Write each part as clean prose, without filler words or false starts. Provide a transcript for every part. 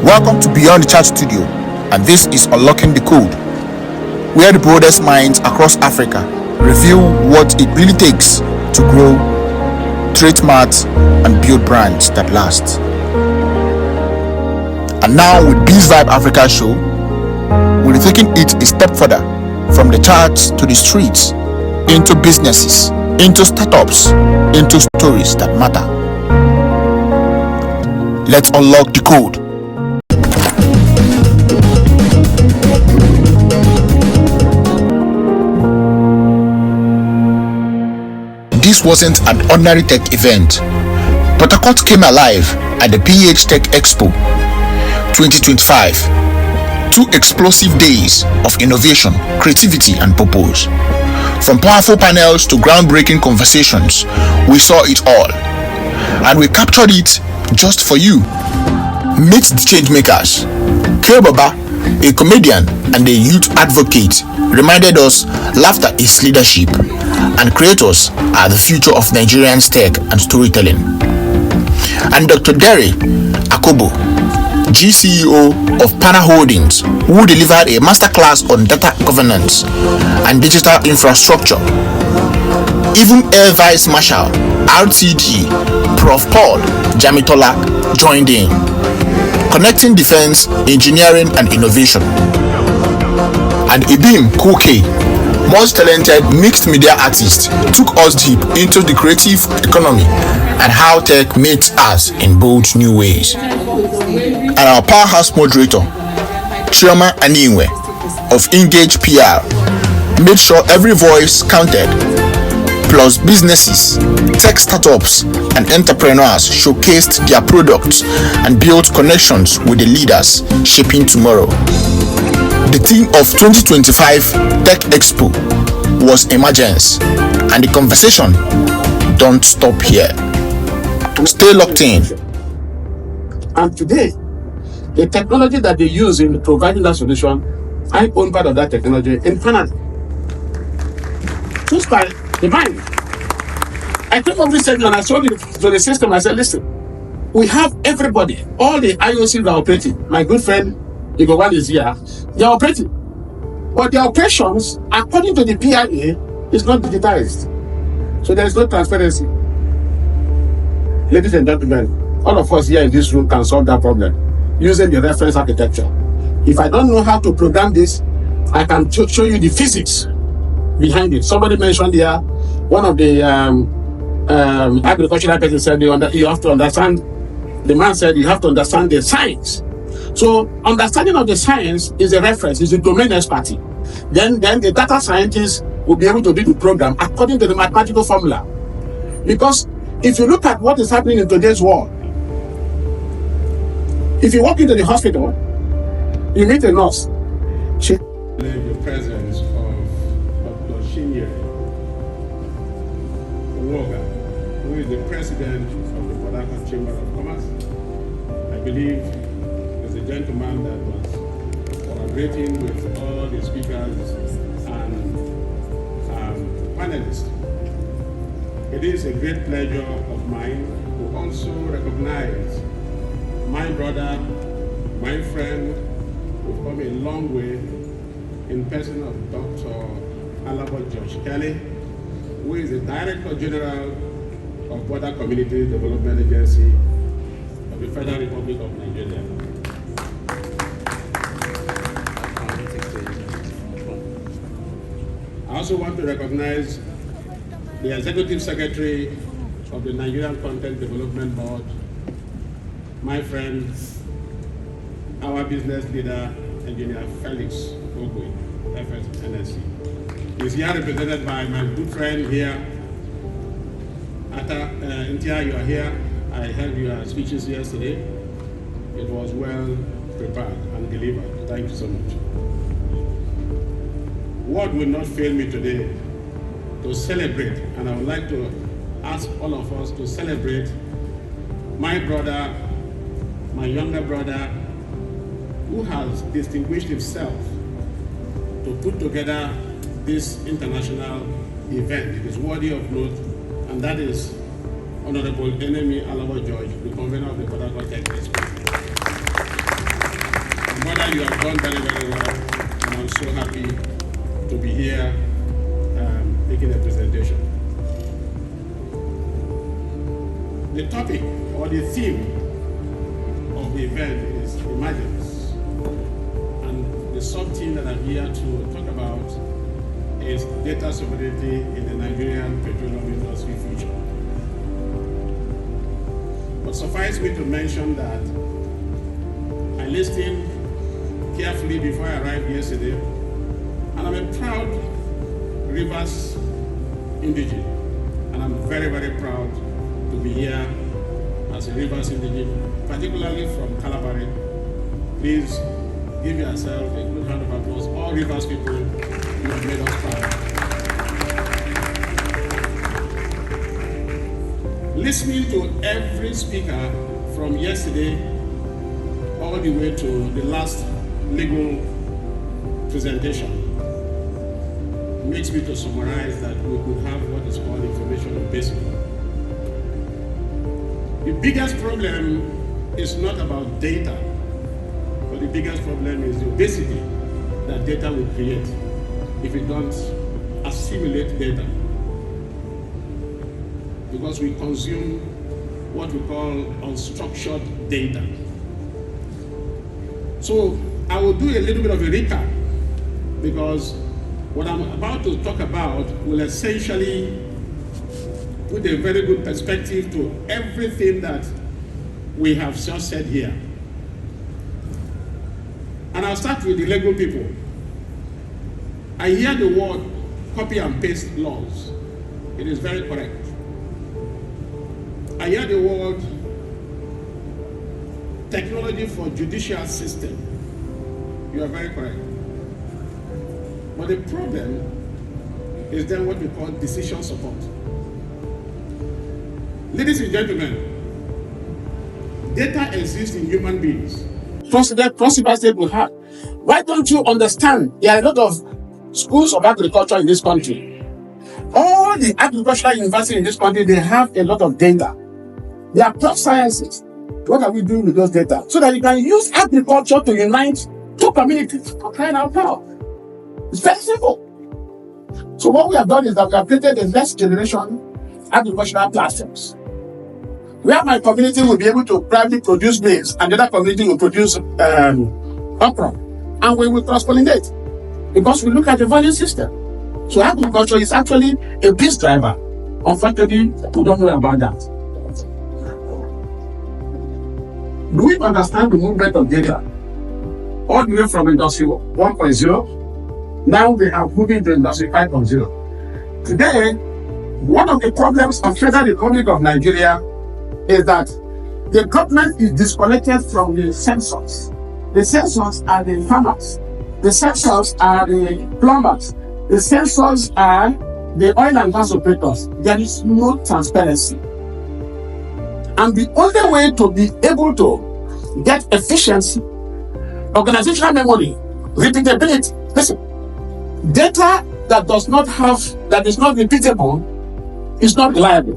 Welcome to Beyond the Chat Studio, and this is Unlocking the Code, where the boldest minds across Africa reveal what it really takes to grow, trade smart, and build brands that last. And now with Biz Vibe Africa show, we're taking it a step further from the charts to the streets, into businesses, into startups, into stories that matter. Let's unlock the code. This wasn't an ordinary tech event. PortHarcourt came alive at the PH Tech Expo 2025. 2 explosive days of innovation, creativity, and purpose. From powerful panels to groundbreaking conversations, we saw it all. And we captured it just for you. Meet the changemakers. K Baba, a comedian and a youth advocate, reminded us laughter is leadership and creators are the future of Nigerian tech and storytelling. And Dr. Daere Akobo, GCEO of Pana Holdings, who delivered a masterclass on data governance and digital infrastructure. Even Air Vice Marshal, RTG, Prof, Jemitola joined in, connecting defense, engineering, and innovation. And Ibim Koke, most talented mixed media artist, took us deep into the creative economy and how tech meets us in bold new ways. And our powerhouse moderator, Chioma Onyia of Engage PR, made sure every voice counted. Plus, businesses, tech startups, and entrepreneurs showcased their products and built connections with the leaders shaping tomorrow. The theme of 2025 Tech Expo was emergence, and the conversation don't stop here. Stay locked in. And today, the technology that they use in providing that solution, I own part of that technology in Canada. Just by the mind. I came up this and I showed it to the system. I said, listen, we have everybody, all the IOCs are operating. My good friend, Igowan is here. They are operating. But their operations, according to the PIA, is not digitized. So there is no transparency. Ladies and gentlemen, all of us here in this room can solve that problem using the reference architecture. If I don't know how to program this, I can show you the physics behind it. Somebody mentioned here, one of the agricultural person said, you have to understand, the man said, you have to understand the science. So understanding of the science is a reference, is a domain expertise. Then the data scientists will be able to do the program according to the mathematical formula. Because if you look at what is happening in today's world, if you walk into the hospital, you meet a nurse. The presence of Dr. Onyia, who is the president of the PortHarcourt Chamber of Commerce. I believe is a gentleman that was collaborating with all the speakers and panelists. It is a great pleasure of mine to also recognize my brother, my friend, who've come a long way in person of Dr. George Kelly, who is the Director General of Border Community Development Agency of the Federal Republic of Nigeria. I also want to recognize the Executive Secretary of the Nigerian Content Development Board, my friend, our business leader, Engineer Felix Ogwe, FSNSC. He's here represented by my good friend here. Intia, you are here. I heard your speeches yesterday. It was well prepared and delivered. Thank you so much. Word will not fail me today to celebrate, and I would like to ask all of us to celebrate my brother, my younger brother, who has distinguished himself to put together this international event. It is worthy of note, and that is Honorable Enemy Alawa George, the convener of the PortHarcourt Tech Expo. you have done very, very well, and I'm so happy to be here making a presentation. The topic or the theme of the event is emergence, and the sub-theme that I'm here to talk about is data sovereignty in the Nigerian petroleum industry future. But suffice me to mention that I listened carefully before I arrived yesterday, and I'm a proud Rivers indigene, and I'm very, very proud to be here as a Rivers indigene, particularly from Calabari. Please give yourself a good hand of applause. All Rivers people, you have made us proud. Listening to every speaker from yesterday all the way to the last legal presentation makes me to summarize that we could have what is called information on basic. The biggest problem is not about data, but the biggest problem is the obesity that data will create if we don't assimilate data. Because we consume what we call unstructured data. So I will do a little bit of a recap, because what I'm about to talk about will essentially put a very good perspective to everything that we have just said here. And I'll start with the legal people. I hear the word copy and paste laws. It is very correct. I hear the word technology for judicial system. You are very correct. But the problem is then what we call decision support. Ladies and gentlemen, data exists in human beings. President will have. Why don't you understand? There are a lot of schools of agriculture in this country. All the agricultural universities in this country, they have a lot of data. They are Prof sciences. What are we doing with those data? So that you can use agriculture to unite two communities for crying out loud. It's very simple. So what we have done is that we have created the next generation agricultural platforms, where my community will be able to primarily produce maize and the other community will produce okra, and we will cross-pollinate because we look at the value system. So agriculture is actually a peace driver. Unfortunately, we don't know about that. Do we understand the movement of data all the way from Industry 1.0? Now we are moving to Industry 5.0. Today, one of the problems of Federal Republic of Nigeria is that the government is disconnected from the sensors. The sensors are the farmers. The sensors are the plumbers. The sensors are the oil and gas operators. There is no transparency. And the only way to be able to get efficiency, organizational memory, repeatability, listen, data that is not repeatable is not reliable.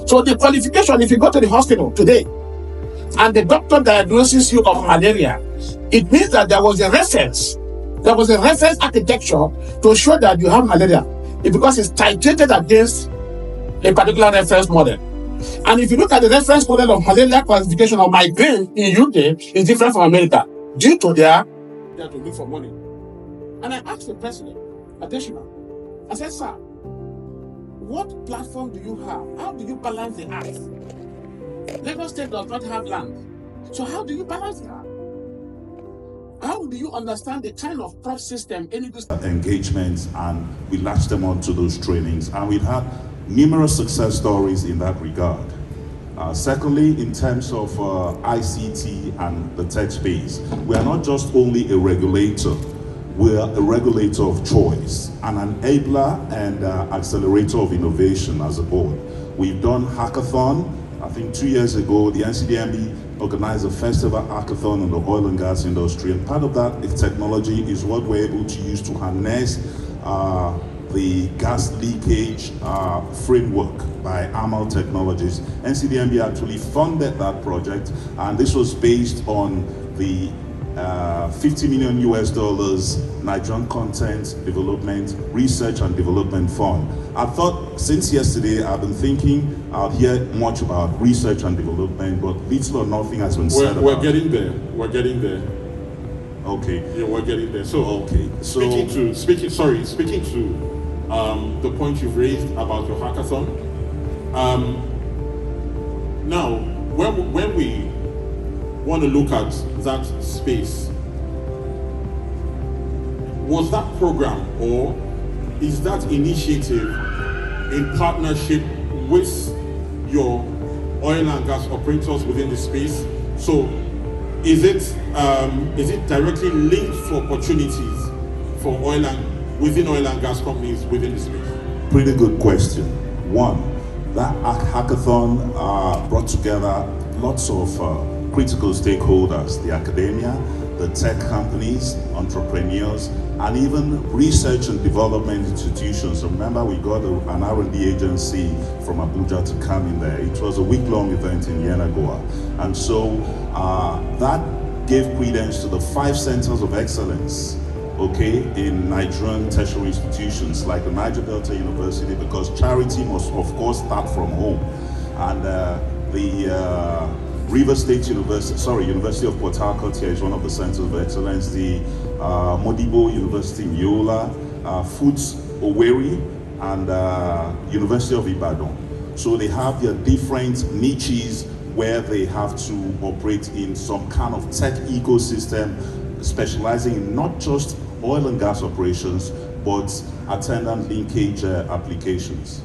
So the qualification, if you go to the hospital today and the doctor diagnoses you of malaria, it means that there was a reference architecture to show that you have malaria. It's because it's titrated against a particular reference model. And if you look at the reference model of malaria classification of migraine in UK, it's different from America due to their to look for money. And I asked the president, additional, I said, sir, what platform do you have? How do you balance the earth? Lagos State does not have land. So how do you balance the earth? How do you understand the kind of Prof system any engagements, and we latched them onto those trainings, and we've had numerous success stories in that regard. Secondly, in terms of ICT and the tech space, we are not just only a regulator, we are a regulator of choice, an enabler and accelerator of innovation as a board. We've done hackathon. I think 2 years ago, the NCDMB organized the first ever hackathon in the oil and gas industry, and part of that is technology is what we're able to use to harness the gas leakage framework by AMAL Technologies. NCDMB actually funded that project, and this was based on the 50 million US dollars Nigerian content development, research and development fund. I thought since yesterday I've been thinking I'll hear much about research and development, but little or nothing has been said about it. We're getting there. We're getting there. Okay. Yeah, we're getting there. So okay. So speaking to the point you've raised about your hackathon. Now, when we want to look at that space, was that program or is that initiative in partnership with your oil and gas operators within the space? So is it directly linked for opportunities for within oil and gas companies within the space? Pretty good question. One, that hackathon brought together lots of critical stakeholders, the academia, the tech companies, entrepreneurs, and even research and development institutions. Remember, we got an R&D agency from Abuja to come in there. It was a week-long event in Yenagoa. And so that gave credence to the 5 centers of excellence, okay, in Nigerian tertiary institutions like the Niger Delta University, because charity must, of course, start from home. And the University of PortHarcourt here is one of the centers of excellence. The Modibo University in Yola, Foods Owerri, and University of Ibadan. So they have their different niches where they have to operate in some kind of tech ecosystem, specializing in not just oil and gas operations, but attendant linkage applications.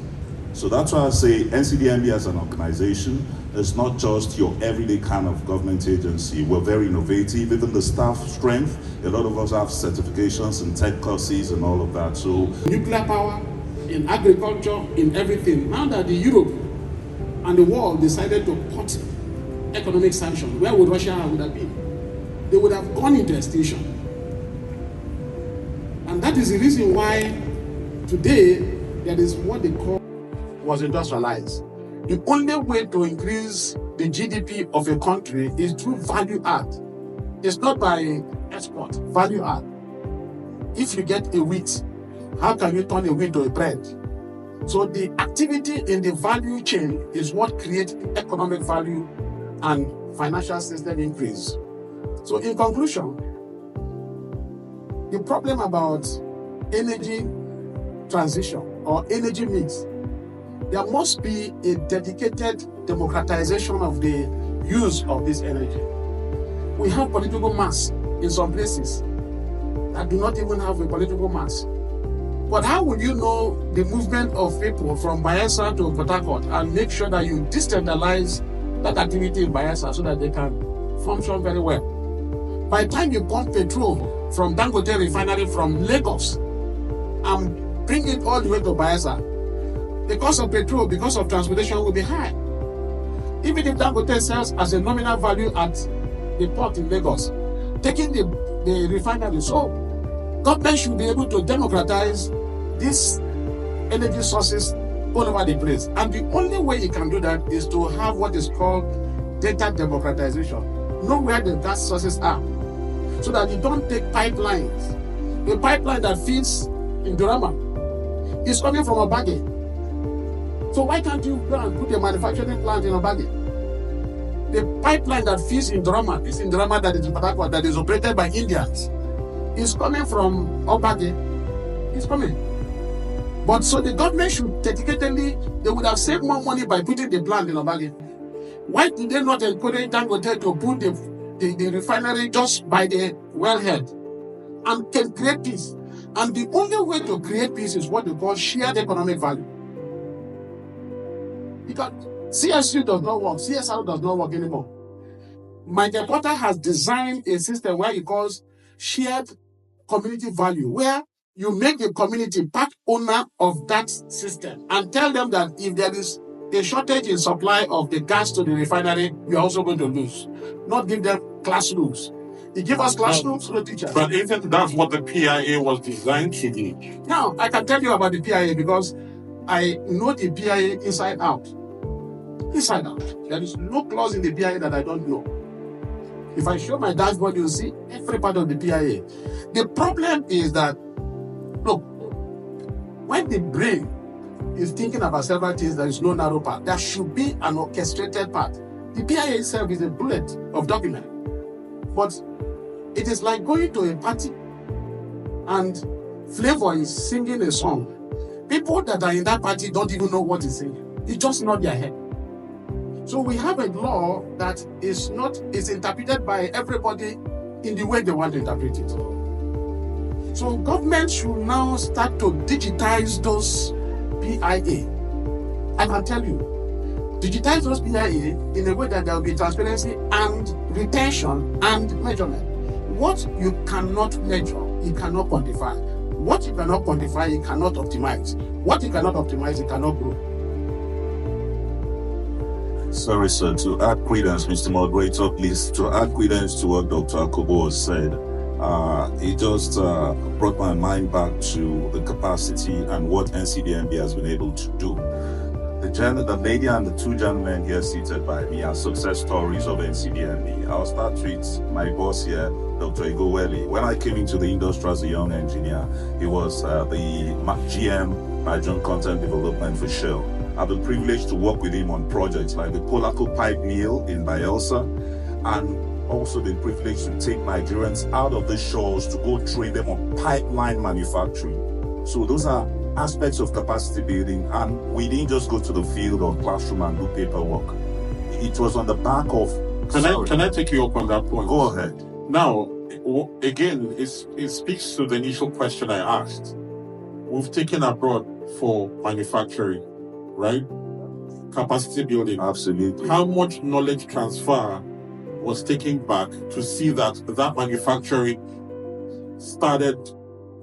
So that's why I say NCDMB as an organization is not just your everyday kind of government agency. We're very innovative, even the staff strength. A lot of us have certifications in tech courses and all of that. So nuclear power, in agriculture, in everything. Now that the Europe and the world decided to put economic sanctions, where would Russia would have been? They would have gone into extinction. And that is the reason why today there is what they call was industrialized. The only way to increase the GDP of a country is through value add. It's not by export, value add. If you get a wheat, how can you turn a wheat to a bread? So the activity in the value chain is what creates economic value and financial system increase. So in conclusion, the problem about energy transition or energy mix, there must be a dedicated democratization of the use of this energy. We have political mass in some places that do not even have a political mass. But how will you know the movement of people from Bayelsa to PortHarcourt and make sure that you decentralize that activity in Bayelsa so that they can function very well? By the time you pump petrol from Dangote refinery from Lagos and bring it all the way to Bayelsa, the cost of petrol, because of transportation, will be high. Even if Dangote sells as a nominal value at the port in Lagos, taking the refinery. So government should be able to democratize these energy sources all over the place. And the only way you can do that is to have what is called data democratization. Know where the gas sources are, so that you don't take pipelines. A pipeline that feeds in Durama is coming from Obage. So why can't you go and put a manufacturing plant in Obage? The pipeline that feeds in Durama is in Durama, that is in PortHarcourt, that is operated by Indians. It's coming from Obage. It's coming. But so the government should dedicatedly, they would have saved more money by putting the plant in Obage. Why did they not encourage Dangote to put the refinery just by the wellhead and can create peace? And the only way to create peace is what they call shared economic value. Because CSU does not work, CSR does not work anymore. Michael Porter has designed a system where he calls shared community value, where you make the community part owner of that system and tell them that if there is a shortage in supply of the gas to the refinery, we are also going to lose. Not give them class rules. You give us class rules to the teachers. But isn't that what the PIA was designed to do? Now, I can tell you about the PIA because I know the PIA inside out. Inside out. There is no clause in the PIA that I don't know. If I show my dashboard, you'll see every part of the PIA. The problem is that, look, when the brain is thinking about several things, there is no narrow path. There should be an orchestrated path. The PIA itself is a bullet of document. But it is like going to a party and Flavor is singing a song. People that are in that party don't even know what he's singing. It's just not their head. So we have a law that is interpreted by everybody in the way they want to interpret it. So government should now start to digitize those PIA. I can tell you, digitize those PIA in a way that there will be transparency and retention and measurement. What you cannot measure, you cannot quantify. What you cannot quantify, you cannot optimize. What you cannot optimize, you cannot grow. Sorry, sir, to add credence, Mr. Moderator, please, to add credence to what Dr. Akobo has said, it just brought my mind back to the capacity and what NCDMB has been able to do. The lady and the two gentlemen here seated by me are success stories of NCDMB. I'll start with my boss here, Dr. Igoweli. When I came into the industry as a young engineer, he was the GM, Nigerian Content Development for Shell. I've been privileged to work with him on projects like the PortHarcourt pipe mill in Bielsa, and also been privileged to take Nigerians out of the shores to go train them on pipeline manufacturing. So those are aspects of capacity building, and we didn't just go to the field or classroom and do paperwork. It was on the back of... Can I take you up on that point? Go ahead. Now, again, it speaks to the initial question I asked. We've taken abroad for manufacturing, right? Capacity building. Absolutely. How much knowledge transfer was taken back to see that manufacturing started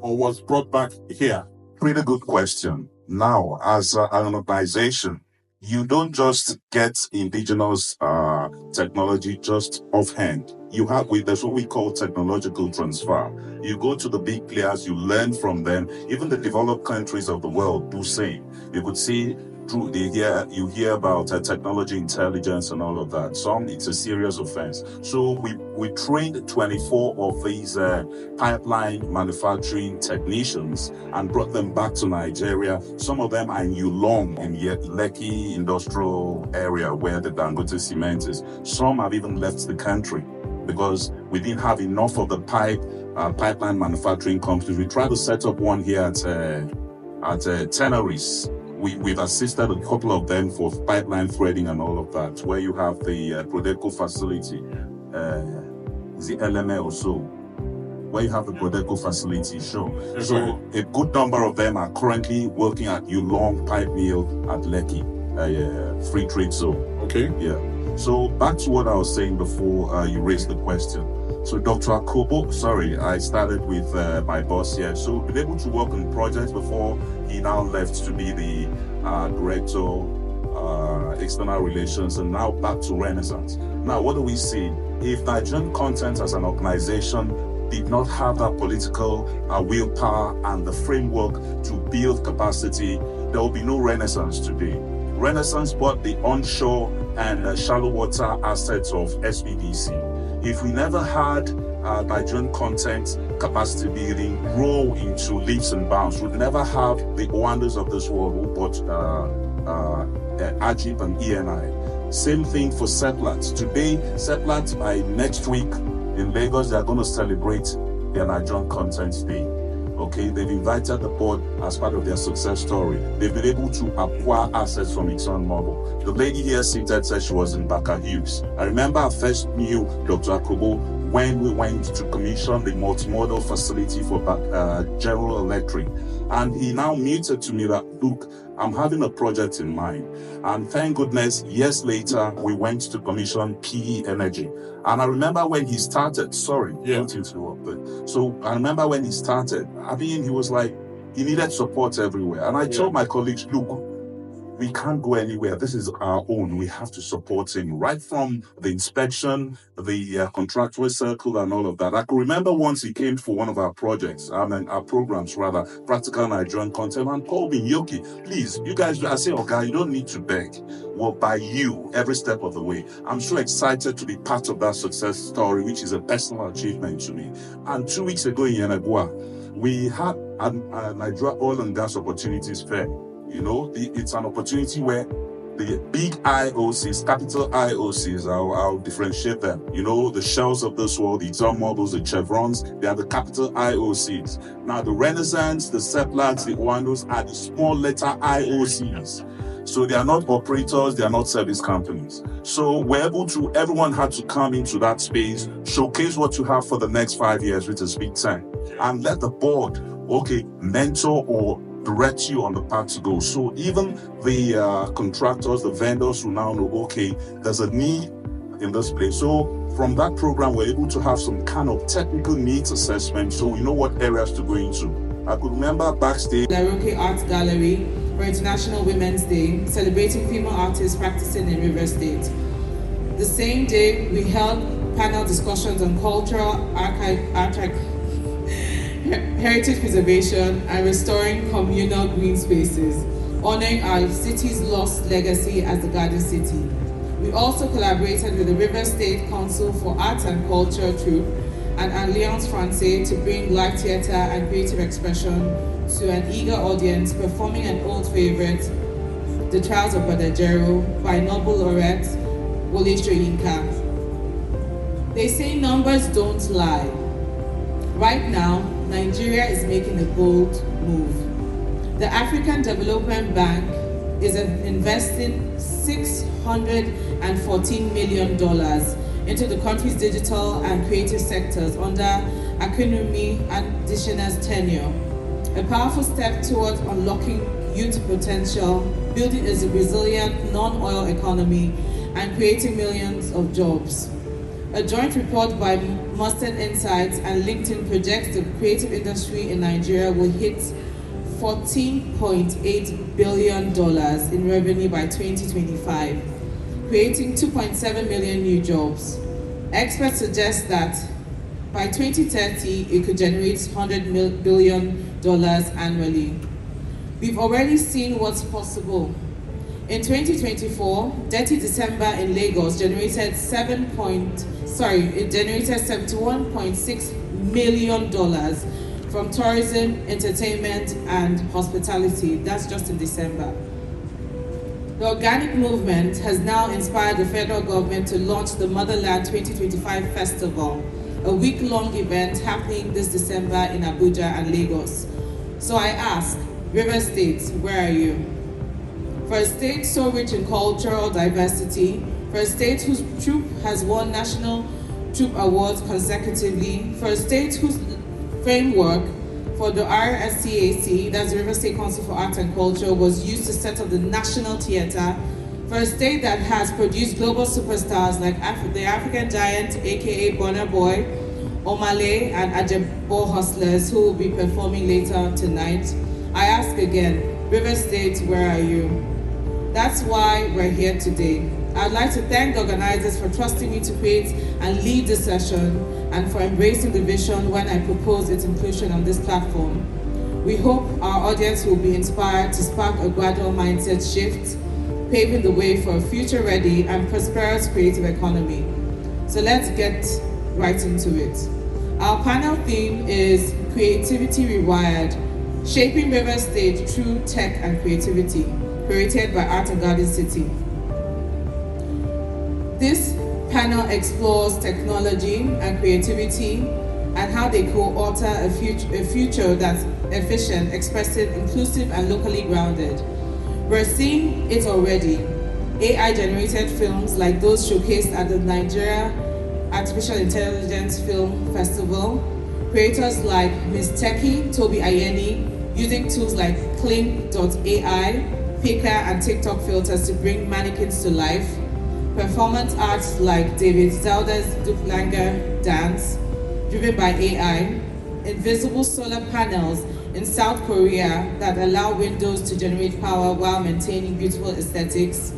or was brought back here? Pretty good question. Now, as an organization, you don't just get indigenous technology just offhand. There's what we call technological transfer. You go to the big players, you learn from them. Even the developed countries of the world do same. You could see you hear about technology intelligence and all of that. Some, it's a serious offense. So we trained 24 of these pipeline manufacturing technicians and brought them back to Nigeria. Some of them are in Yulong, in Lekki industrial area where the Dangote cement is. Some have even left the country because we didn't have enough of the pipeline manufacturing companies. We tried to set up one here at Tenerife. We've assisted a couple of them for pipeline threading and all of that, where you have the Prodeco facility, the LMA or so, where you have the Prodeco facility show. So a good number of them are currently working at Yulong pipe mill at Lekki, free trade zone. Okay. Yeah. So back to what I was saying before you raised the question. So Dr. Akobo, sorry, I started with my boss here. So been able to work on projects before he now left to be the director, external relations, and now back to Renaissance. Now, what do we see? If Nigerian Content as an organization did not have that political willpower and the framework to build capacity, there will be no Renaissance today. Renaissance bought the onshore and shallow water assets of SPDC. If we never had Nigerian Content capacity building grow into leaps and bounds, we'd never have the Owandas of this world who bought Ajib and ENI. Same thing for Seplat. Today, Seplat, by next week in Lagos, they're going to celebrate their Nigerian Content Day. Okay, they've invited the board as part of their success story. They've been able to acquire assets from ExxonMobil. The lady here seated said she was in Baker Hughes. I remember I first knew Dr. Akobo when we went to commission the multimodal facility for General Electric. And he now muted to me that, look, I'm having a project in mind. And thank goodness, years later, we went to commission PE Energy. And I remember when he started, don't interrupt, but so I remember when he started, I mean, he was like, he needed support everywhere. And I told my colleagues, look, we can't go anywhere. This is our own. We have to support him right from the inspection, the contractual circle and all of that. I can remember once he came for one of our projects, our programs rather, Practical Nigerian Content, and called me, Yoki, please, you guys, I say, okay, you don't need to beg. We'll buy you every step of the way. I'm so excited to be part of that success story, which is a personal achievement to me. And 2 weeks ago in Yanagua, we had a Nigeria Oil and Gas Opportunities Fair. You know, it's an opportunity where the big IOCs, capital IOCs, I'll differentiate them. You know, the Shells of this world, the ExxonMobils, the Chevrons, they are the capital IOCs. Now, the Renaissance, the Seplats, the Oandos are the small letter IOCs. So they are not operators, they are not service companies. So we're able to, everyone had to come into that space, showcase what you have for the next 5 years, which is Big 10, and let the board, mentor or direct you on the path to go. So even the contractors, the vendors who now know, there's a need in this place. So from that program, we're able to have some kind of technical needs assessment so we know what areas to go into. I could remember backstage. Daere Art Gallery for International Women's Day, celebrating female artists practicing in River State. The same day, we held panel discussions on cultural heritage preservation and restoring communal green spaces, honoring our city's lost legacy as the Garden City. We also collaborated with the River State Council for Arts and Culture Troupe and Alliance Francaise to bring live theatre and creative expression to an eager audience, performing an old favorite, The Trials of Brother Jero by Nobel laureate Wole Soyinka. They say numbers don't lie. Right now, Nigeria is making a bold move. The African Development Bank is investing $614 million into the country's digital and creative sectors under Akinwumi Adesina's tenure. A powerful step towards unlocking youth potential, building a resilient non-oil economy, and creating millions of jobs. A joint report by Mustard Insights and LinkedIn projects the creative industry in Nigeria will hit $14.8 billion in revenue by 2025, creating 2.7 million new jobs. Experts suggest that by 2030, it could generate $100 billion annually. We've already seen what's possible. In 2024, Dirty December in Lagos generated $71.6 million from tourism, entertainment, and hospitality. That's just in December. The organic movement has now inspired the federal government to launch the Motherland 2025 Festival, a week-long event happening this December in Abuja and Lagos. So I ask, River State, where are you? For a state so rich in cultural diversity, for a state whose troupe has won national troupe awards consecutively, for a state whose framework for the RSCAC, that's the River State Council for Arts and Culture, was used to set up the National Theatre, for a state that has produced global superstars like the African Giant, aka Burna Boy, Omale, and Ajebo Hustlers, who will be performing later tonight, I ask again, River State, where are you? That's why we're here today. I'd like to thank the organizers for trusting me to create and lead this session and for embracing the vision when I proposed its inclusion on this platform. We hope our audience will be inspired to spark a gradual mindset shift, paving the way for a future-ready and prosperous creative economy. So let's get right into it. Our panel theme is Creativity Rewired, Shaping River State Through Tech and Creativity, created by Art and Garden City. This panel explores technology and creativity and how they co-author a future that's efficient, expressive, inclusive, and locally grounded. We're seeing it already. AI-generated films like those showcased at the Nigeria Artificial Intelligence Film Festival, creators like Ms. Techie, Toby Ayeni, using tools like Clink.ai, Pika, and TikTok filters to bring mannequins to life, performance arts like David Zelda's Duplanger dance, driven by AI, invisible solar panels in South Korea that allow windows to generate power while maintaining beautiful aesthetics.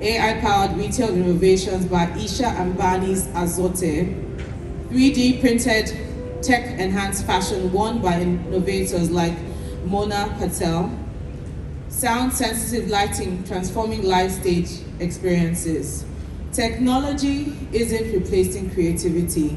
AI-powered retail innovations by Isha Ambani's Azote. 3D printed tech-enhanced fashion worn by innovators like Mona Patel. Sound-sensitive lighting transforming live stage experiences. Technology isn't replacing creativity,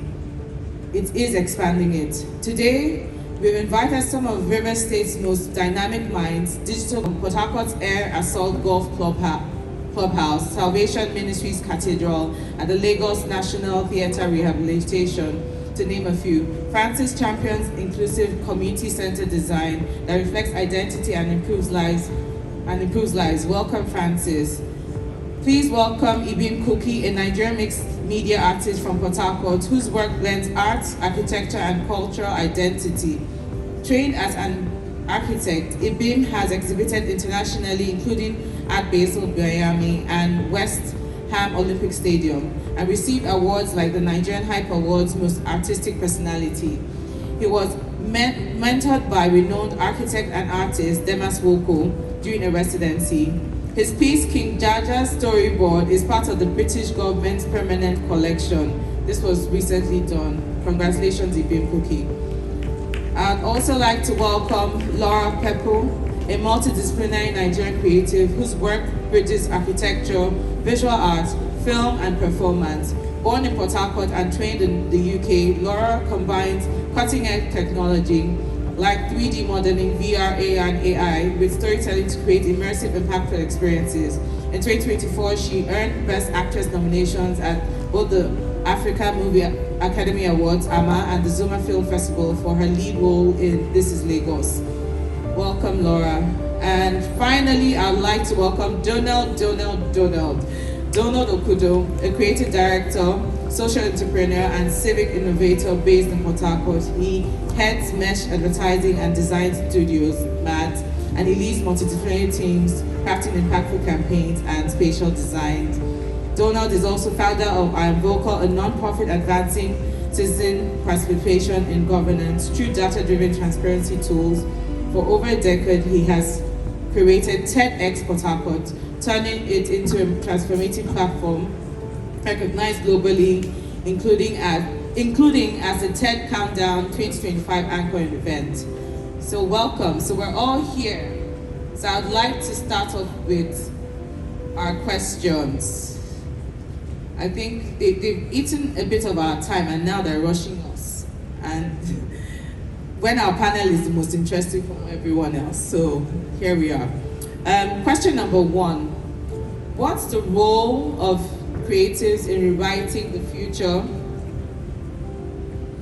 it is expanding it. Today, we've invited some of River State's most dynamic minds, digital PortHarcourt's Air Assault Golf Clubhouse, Salvation Ministries Cathedral, and the Lagos National Theatre Rehabilitation, to name a few. Francis champions inclusive community-centered design that reflects identity and improves lives. Welcome, Francis. Please welcome Ibim Kuki, a Nigerian mixed media artist from PortHarcourt, whose work blends art, architecture, and cultural identity. Trained as an architect, Ibim has exhibited internationally, including at Basel, Miami, and West Ham Olympic Stadium, and received awards like the Nigerian Hype Awards Most Artistic Personality. He was mentored by renowned architect and artist Demas Woko during a residency. His piece, King Jaja's Storyboard, is part of the British government's permanent collection. This was recently done. Congratulations, Ibim Kuki. I'd also like to welcome Laura Pepo, a multidisciplinary Nigerian creative whose work bridges architecture, visual art, film, and performance. Born in PortHarcourt and trained in the UK, Laura combines cutting-edge technology like 3D modeling, VR, AR, and AI with storytelling to create immersive, impactful experiences. In 2024, she earned Best Actress nominations at both the Africa Movie Academy Awards, AMA, and the Zuma Film Festival for her lead role in This Is Lagos. Welcome, Laura. And finally, I'd like to welcome Donald Okudo, a creative director, social entrepreneur, and civic innovator based in PortHarcourt. He heads Mesh Advertising and Design Studios, MAD, and he leads multidisciplinary teams, crafting impactful campaigns and spatial designs. Donald is also founder of I Am Vocal, a non-profit advancing citizen participation in governance through data-driven transparency tools. For over a decade, he has created TEDx PortHarcourt, turning it into a transformative platform recognized globally, including as the TED Countdown 2025 anchoring event. So welcome. So we're all here. So I'd like to start off with our questions. I think they've eaten a bit of our time and now they're rushing us. And when our panel is the most interesting from everyone else. So here we are. Question number one. What's the role of creatives in rewriting the future?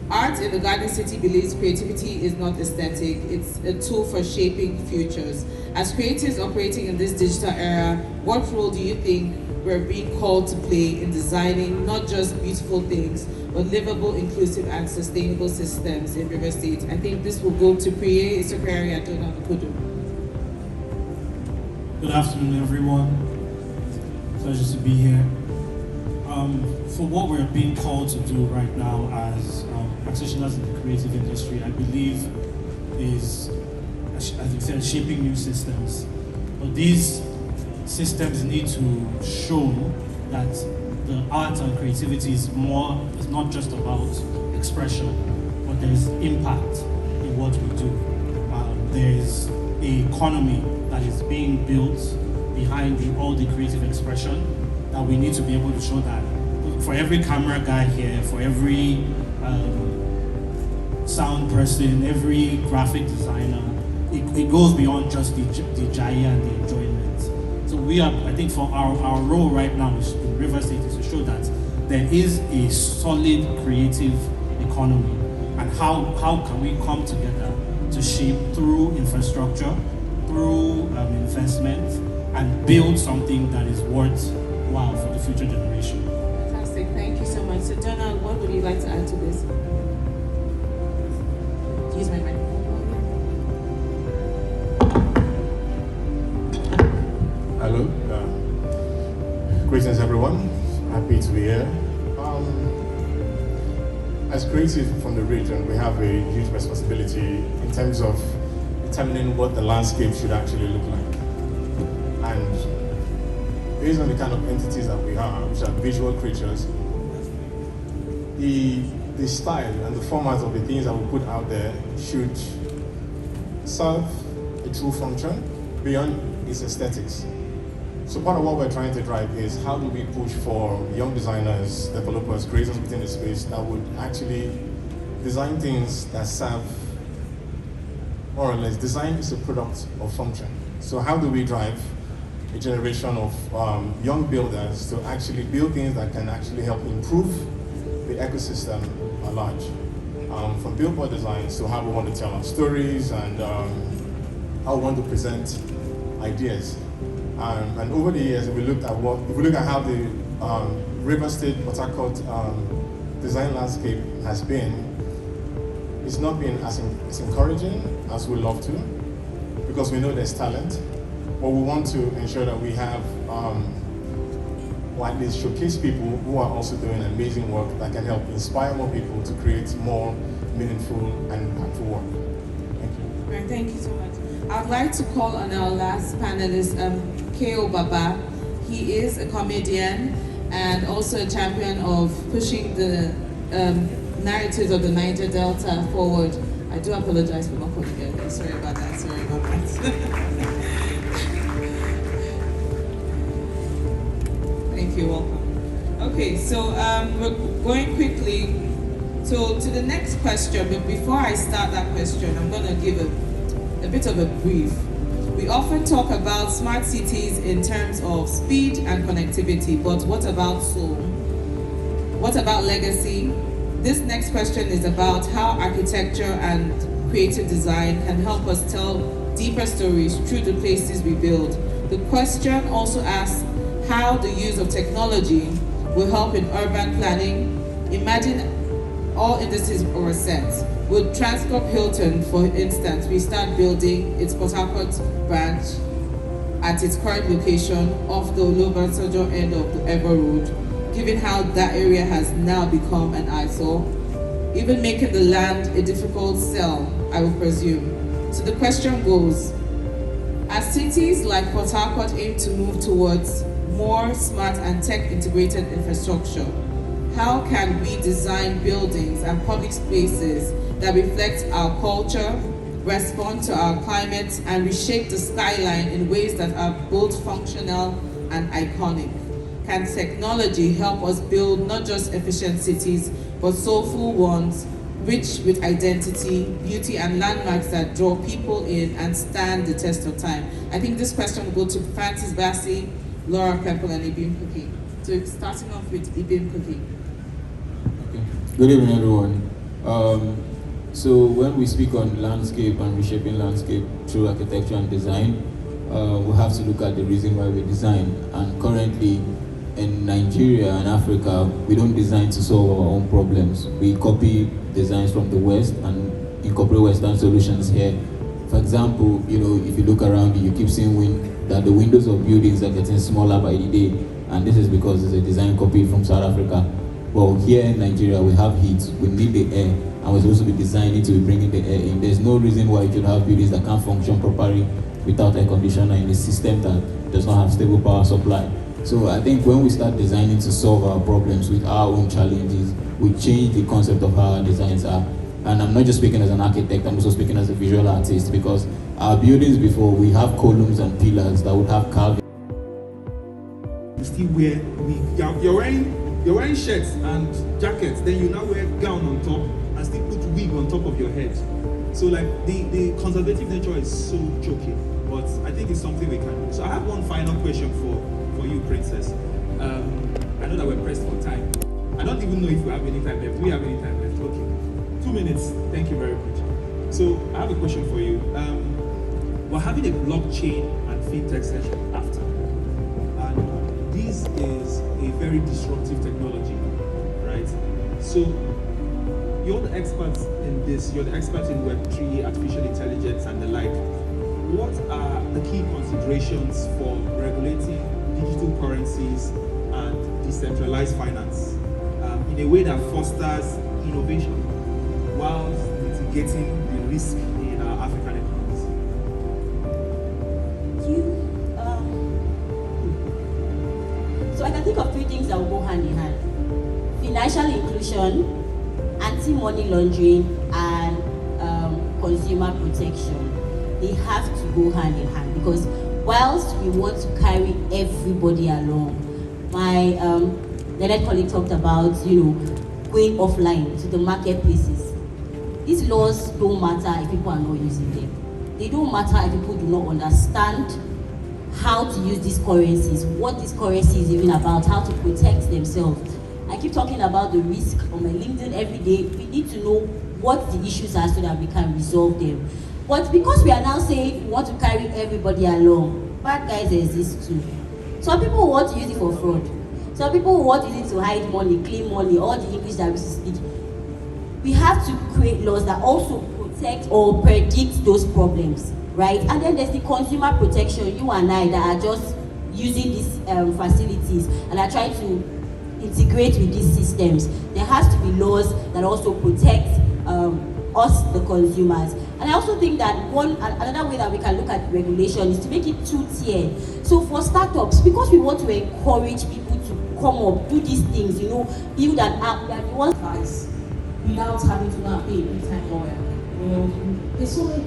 Art in the Garden City believes creativity is not aesthetic, it's a tool for shaping futures. As creatives operating in this digital era, what role do you think we're being called to play in designing not just beautiful things, but livable, inclusive, and sustainable systems in River State? I think this will go to Priye Isokari and Daere Akobo. Good afternoon, everyone. Pleasure to be here. For what we're being called to do right now as practitioners in the creative industry, I believe is, as you said, shaping new systems. But these systems need to show that the art and creativity is not just about expression, but there's impact in what we do. There's an economy that is being built behind all the creative expression that we need to be able to show that. For every camera guy here, for every sound person, every graphic designer, it goes beyond just the jaya and the enjoyment. So I think for our role right now in River State is to show that there is a solid creative economy, and how can we come together to shape through infrastructure, through investment, and build something that is worthwhile for the future generation. Fantastic, thank you so much. So Donald, what would you like to add to this? Use my microphone. Hello, greetings everyone, happy to be here. As creative from the region, we have a huge responsibility in terms of determining what the landscape should actually look like. And based on the kind of entities that we are, which are visual creatures, the style and the format of the things that we put out there should serve a true function beyond its aesthetics. So part of what we're trying to drive is how do we push for young designers, developers, creators within the space that would actually design things that serve, more or less, design is a product of function. So how do we drive a generation of young builders to actually build things that can actually help improve the ecosystem at large? From billboard designs to how we want to tell our stories and how we want to present ideas. And over the years, if we look at how the River State PortHarcourt design landscape has been, it's not been as encouraging as we love to, because we know there's talent, but we want to ensure that we have, or at least showcase people who are also doing amazing work that can help inspire more people to create more meaningful and impactful work. Thank you. All right, thank you so much. I'd like to call on our last panelist, K.O. Baba. He is a comedian and also a champion of pushing the narratives of the Niger Delta forward. I do apologize for not calling you. Sorry about that. Thank you, welcome. Okay, so we're going quickly to the next question, but before I start that question, I'm going to give a bit of a brief. We often talk about smart cities in terms of speed and connectivity, but what about soul? What about legacy? This next question is about how architecture and creative design can help us tell deeper stories through the places we build. The question also asks how the use of technology will help in urban planning. Imagine all industries are set. With Transcorp Hilton, for instance, we start building its PortHarcourt branch at its current location off the Olobansojo end of the Ever Road, given how that area has now become an eyesore, even making the land a difficult sell, I would presume. So the question goes, as cities like PortHarcourt aim to move towards more smart and tech-integrated infrastructure, how can we design buildings and public spaces that reflect our culture, respond to our climate, and reshape the skyline in ways that are both functional and iconic? Can technology help us build not just efficient cities, but soulful ones, rich with identity, beauty, and landmarks that draw people in and stand the test of time? I think this question will go to Francis Bassi, Laura Pepple, and Ibim Cookie. So starting off with Ibim Cookie. Okay. Good evening, everyone. So when we speak on landscape and reshaping landscape through architecture and design, we have to look at the reason why we design. And currently, in Nigeria and Africa, we don't design to solve our own problems. We copy designs from the West and incorporate Western solutions here. For example, if you look around you keep seeing that the windows of buildings are getting smaller by the day, and this is because it's a design copy from South Africa. Well, here in Nigeria, we have heat, we need the air, and we're supposed to be designing to be bringing the air in. There's no reason why you should have buildings that can't function properly without air conditioner in a system that does not have stable power supply. So I think when we start designing to solve our problems with our own challenges, we change the concept of how our designs are. And I'm not just speaking as an architect, I'm also speaking as a visual artist, because our buildings before, we have columns and pillars that would have carving. Still wear wig. You're wearing shirts and jackets, then you now wear gown on top and still put wig on top of your head. So like the conservative nature is so choking, but I think it's something we can do. So I have one final question for you, Princess. I know that we're pressed for time. I don't even know if we have any time left. Do we have any time left? Okay. 2 minutes. Thank you very much. So I have a question for you. We're having a blockchain and fintech session after. And this is a very disruptive technology, right? So you're the experts in this. You're the experts in Web3, artificial intelligence, and the like. What are the key considerations for regulating digital currencies and decentralized finance in a way that fosters innovation while mitigating the risk in our African economies? few things that will go hand in hand. Financial inclusion, anti-money laundering, and consumer protection. They have to go hand in hand, because whilst we want to carry everybody along, my learned colleague talked about, going offline to the marketplaces. These laws don't matter if people are not using them. They don't matter if people do not understand how to use these currencies, what this currency is even about, how to protect themselves. I keep talking about the risk on my LinkedIn every day. We need to know what the issues are so that we can resolve them. But because we are now saying we want to carry everybody along, bad guys exist too. Some people want to use it for fraud. Some people want to use it to hide money, claim money, all the English that we speak. We have to create laws that also protect or predict those problems, right? And then there's the consumer protection, you and I, that are just using these facilities and are trying to integrate with these systems. There has to be laws that also protect us, the consumers. And I also think that another way that we can look at regulation is to make it two-tiered. So for startups, because we want to encourage people to come up, do these things, build an app that you want price without having to now pay a big-time lawyer. There's so many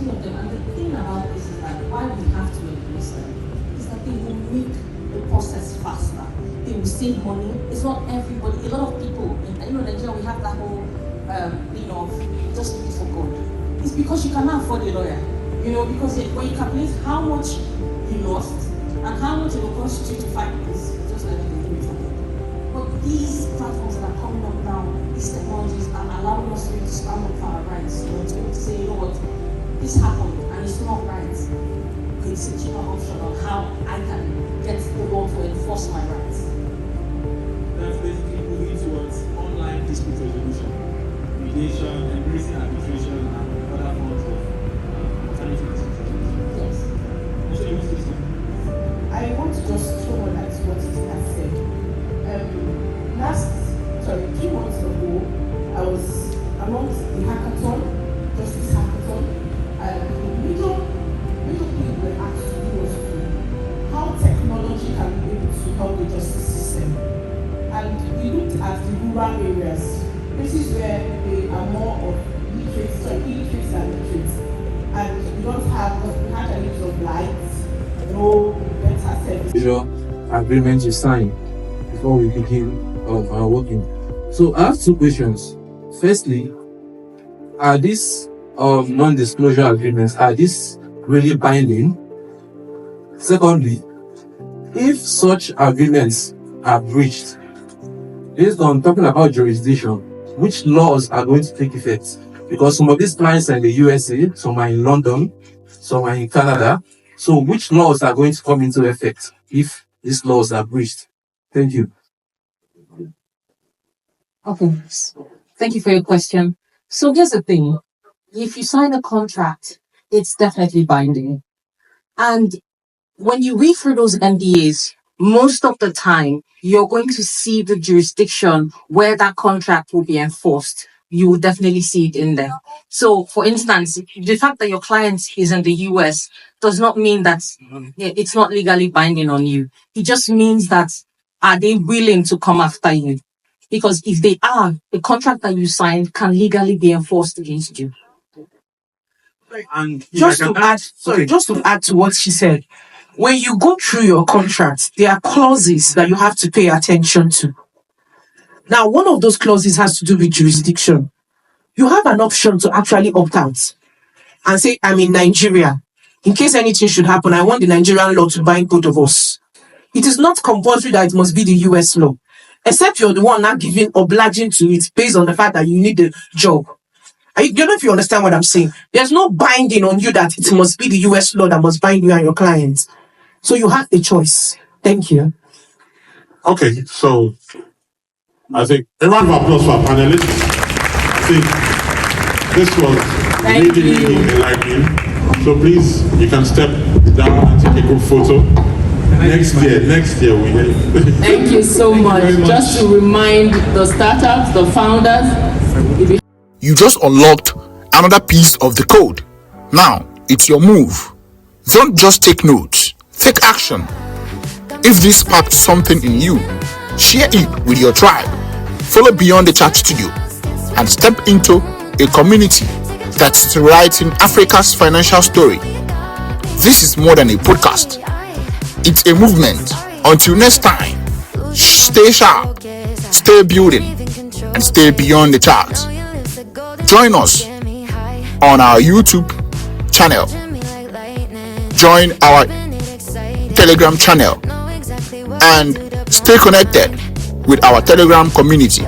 of them. And the thing about this is that why we have to embrace them is that they will make the process faster. They will save money. It's not everybody. A lot of people, in Nigeria, we have that whole thing of just do it for God. It's because you cannot afford a lawyer. Because when you calculate how much you lost and how much it will cost you to fight this, just like they do it for God. But these platforms that are coming up now, these technologies are allowing us to stand up for our rights. To be able to say, what, this happened and it's not right. It's a cheaper option on how I can get the law to enforce my rights. That's basically moving towards online dispute resolution, mediation, embracing arbitration, and other forms of alternative dispute resolution. Yes. So you want to say? I want to just throw on at what is said. 2 months ago, I was amongst the hackathon, Justice Hackathon, and the middle thing we were asked to do was how technology can be able to help the justice system. And we looked at the rural areas, places where they are more of illiterates and literates, and we don't have, we had a little of lights, no better service. Agreement you sign before we begin our working. So I have 2 questions. Firstly, are these non-disclosure agreements, are these really binding? Secondly, if such agreements are breached, based on talking about jurisdiction, which laws are going to take effect? Because some of these clients are in the USA, some are in London, some are in Canada. So which laws are going to come into effect if these laws are breached? Thank you. Okay, thank you for your question. So here's the thing. If you sign a contract, it's definitely binding. And when you read through those NDAs, most of the time, you're going to see the jurisdiction where that contract will be enforced. You will definitely see it in there. So, for instance, the fact that your client is in the US does not mean that it's not legally binding on you. It just means that are they willing to come after you? Because if they are, the contract that you signed can legally be enforced against you. And just to add to what she said, when you go through your contract, there are clauses that you have to pay attention to. Now, one of those clauses has to do with jurisdiction. You have an option to actually opt out and say, I'm in Nigeria. In case anything should happen, I want the Nigerian law to bind both of us. It is not compulsory that it must be the US law, except you're the one not obliging to it based on the fact that you need the job. I don't know if you understand what I'm saying. There's no binding on you that it must be the US law that must bind you and your clients. So you have a choice. Thank you. Okay, so I think a round of applause for our panelists. I think this was really enlightening. So please, you can step down and take a group photo. Next year we will. Thank you so much. Just to remind the startups, the founders. You just unlocked another piece of the code. Now, it's your move. Don't just take notes, take action. If this sparked something in you, Share it with your tribe. Follow Beyond the Chat Studio and step into a community that's writing Africa's financial story. This is more than a podcast. It's a movement. Until next time, stay sharp, stay building, and stay beyond the charts. Join us on our YouTube channel. Join our Telegram channel and stay connected with our Telegram community.